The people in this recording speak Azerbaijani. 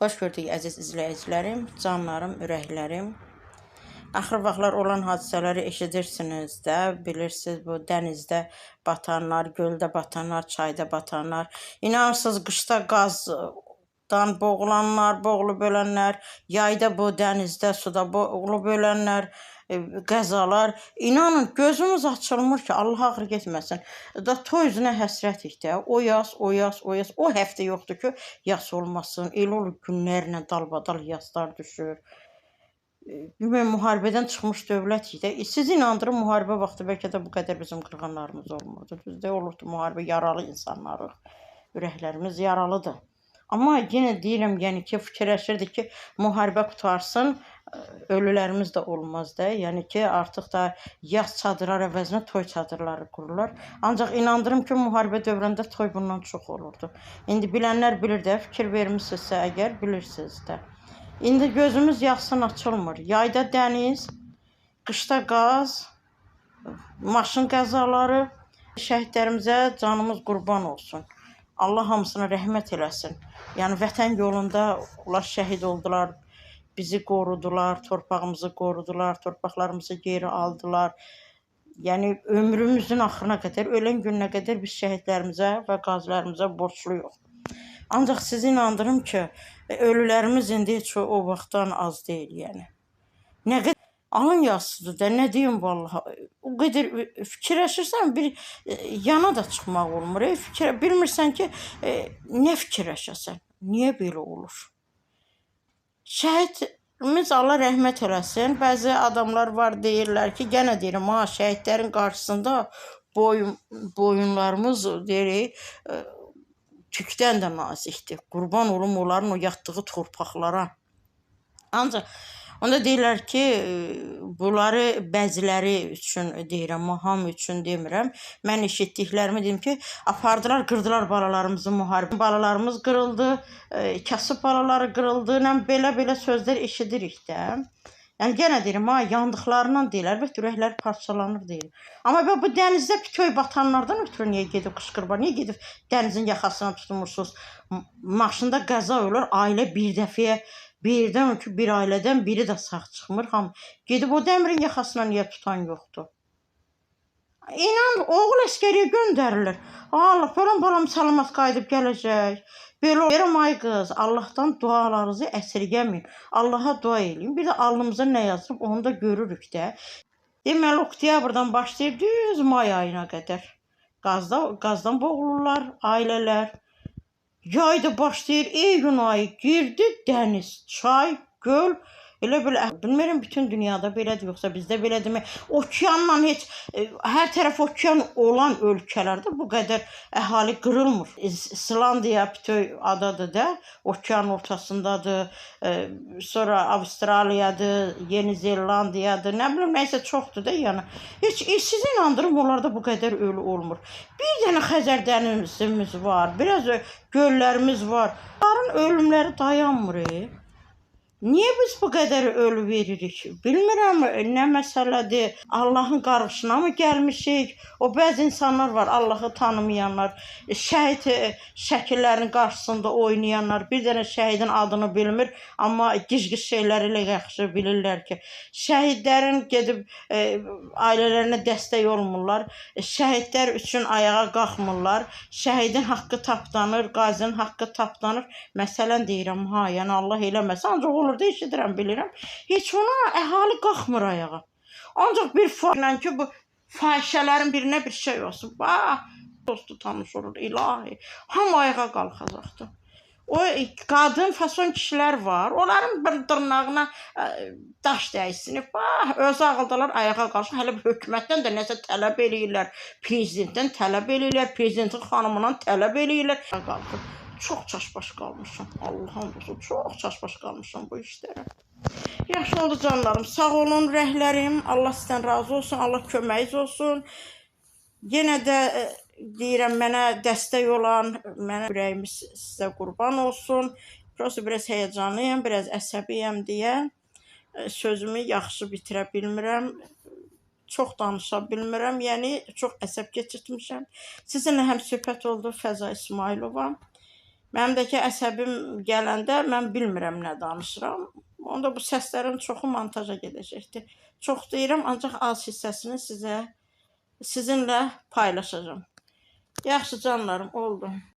Xoş gördük əziz izləyicilərim, canlarım, ürəklərim. Axır vaxtlar olan hadisələri eşidirsiniz də, bilirsiniz bu dənizdə batanlar, göldə batanlar, çayda batanlar. İnanırsınız qışda qazdan boğulanlar, boğulub ölənlər, yayda bu dənizdə, suda boğulub ölənlər, qəzalar. İnanın gözümüz açılmır ki, Allah ağır getməsin. Da toy üzünə həsrətik də. O yaz, o yaz, o yaz. O həftə yoxdur ki, yaz olmasın. Elə olur günlərlə dalbadal yazlar düşür. Bilməm, müharibədən çıxmış dövlətik də. Siz inandırın, müharibə vaxtı bəlkə də bu qədər bizim qırğınlarımız olmurdu. Düzdür, olurdu müharibə, yaralı insanlarıq. Ürəklərimiz yaralıdır. Amma yenə deyirəm, yəni ki, fikirləşirdik ki, müharibə qutarsın, ölülərimiz də olmaz da. Yəni ki, artıq da yaz çadırlar əvəzinə toy çadırları qururlar. Ancaq inandırım ki, müharibə dövründə toy bundan çox olurdu. İndi bilənlər bilir də, fikir vermişsinizsə əgər bilirsiniz də. İndi gözümüz yaxsın açılmır. Yayda dəniz, qışda qaz, maşın qəzaları. Şəhidlərimizə canımız qurban olsun. Allah hamısına rəhmət eləsin. Yəni vətən yolunda onlar şəhid oldular, bizi qorudular, torpağımızı qorudular, torpaqlarımızı geri aldılar. Yəni ömrümüzün axırına qədər, ölən gününə qədər biz şəhidlərimizə və qazilərimizə borcluyuq. Ancaq sizi inandırım ki, ölülərimiz indi heç o vaxtdan az deyil, yəni. Nə qədər alın yazsıdır da, nə deyim vallahi. O qədər fikirləşirsən, bir yana da çıxmaq olmur. Bilmirsən ki, nə fikirləşəsən, niyə belə olur? Şəhidimiz Allah rəhmət eləsin. Bəzi adamlar var deyirlər ki, yenə deyirəm, şəhidlərin qarşısında boyunlarımız deyirik, tükdən də nazikdir. Qurban olum onların o yatdığı torpaqlara. Ancaq onda deyirlər ki, bunları bəziləri üçün deyirəm, hamı üçün demirəm. Mən eşitdiklərimi deyim ki, apardılar, qırdılar balalarımızı müharibə. Balalarımız qırıldı, kasıb balaları qırıldı. Belə sözlər eşidirik də. Yəni yenə deyirəm, yandıqlarından deyil, əlbəttə ürəklər parçalanır deyil. Amma bu dənizdə bütöy batanlardan ötürü niyə gedib qışqırma, niyə gedib dənizin yaxasına tutmursunuz? Maşında qəza olur, ailə bir dəfəyə, birdən ki, bir ailədən biri də sağ çıxmır. Gedib o dəmirin yaxasına niyə tutan yoxdur? İnan, oğul əskəriyə göndərilir. Allah, falan balam salamat qayıdıb gələcək. Belə verim, ay qız, Allahdan dualarınızı əsirgəməyin. Allaha dua eləyin. Bir də alnımıza nə yazıb, onu da görürük də. Deməli, oktyabrdan başlayıb düz may ayına qədər. Qazdan boğulurlar ailələr. Yayda başlayır, iyun ayı girdi, dəniz, çay, göl. Elə bilmirəm, bütün dünyada belədir, yoxsa bizdə belədirmi? Okeanla heç, hər tərəf okean olan ölkələrdə bu qədər əhali qırılmır. İslandiya bütöy adadır da, okean ortasındadır. Sonra Avstraliyadır, Yeni Zelandiyadır, nə bilim, nəysə çoxdur da, yəni. Heç siz inandırım, onlarda bu qədər ölü olmur. Bir dənə Xəzər dənizimiz var, biraz göllərimiz var. Onların ölümləri dayanmır. Niyə biz bu qədər ölü veririk? Bilmirəm, nə məsələdir? Allahın qarşısına mı gəlmişik? O bəzi insanlar var, Allahı tanımayanlar, şəhid şəkillərinin qarşısında oynayanlar, bir dənə şəhidin adını bilmir, amma gic-gic şeyləri ilə yaxşı bilirlər ki, şəhidlərin gedib ailələrinə dəstək olmurlar, şəhidlər üçün ayağa qalxmırlar, şəhidin haqqı tapdanır, qazinin haqqı tapdanır. Məsələn deyirəm, yəni Allah eləməsin, ancaq olur da eşidirəm, bilirəm. Heç ona əhali qalxmır ayağa. Ancaq bir fayla ki, bu fahişələrin birinə bir şey olsun. Dostu tanış olur, ilahi. Hamı ayağa qalxacaqdır. O qadın fason kişilər var, onların bir dırnağına daş dəysinib, öz ağıldalar ayağa qalxın. Hələ bir hökumətdən də nəsə tələb eləyirlər, prezidentdən tələb eləyirlər, prezidentin xanımından tələb eləyirlər. Qalxın. Çox çaşbaş qalmışam, Allah'ım olsun, çox çaşbaş qalmışam bu işlərə. Yaxşı oldu canlarım, sağ olun rəhlərim, Allah sizdən razı olsun, Allah köməyiniz olsun. Yenə də deyirəm, mənə dəstək olan, mənə ürəyimiz sizə qurban olsun. Prosto biraz həyəcanlıyım, biraz əsəbiyəm deyə sözümü yaxşı bitirə bilmirəm. Çox danışa bilmirəm, yəni çox əsəb keçirtmişəm. Sizinlə həm söhbət oldu Fəza İsmailova. Məndəki əsəbim gələndə mən bilmirəm nə danışıram. Onda bu səslərin çoxu montaja gedəcəkdir. Çox deyirəm, ancaq az hissəsini sizinlə paylaşacağım. Yaxşı canlarım, oldu.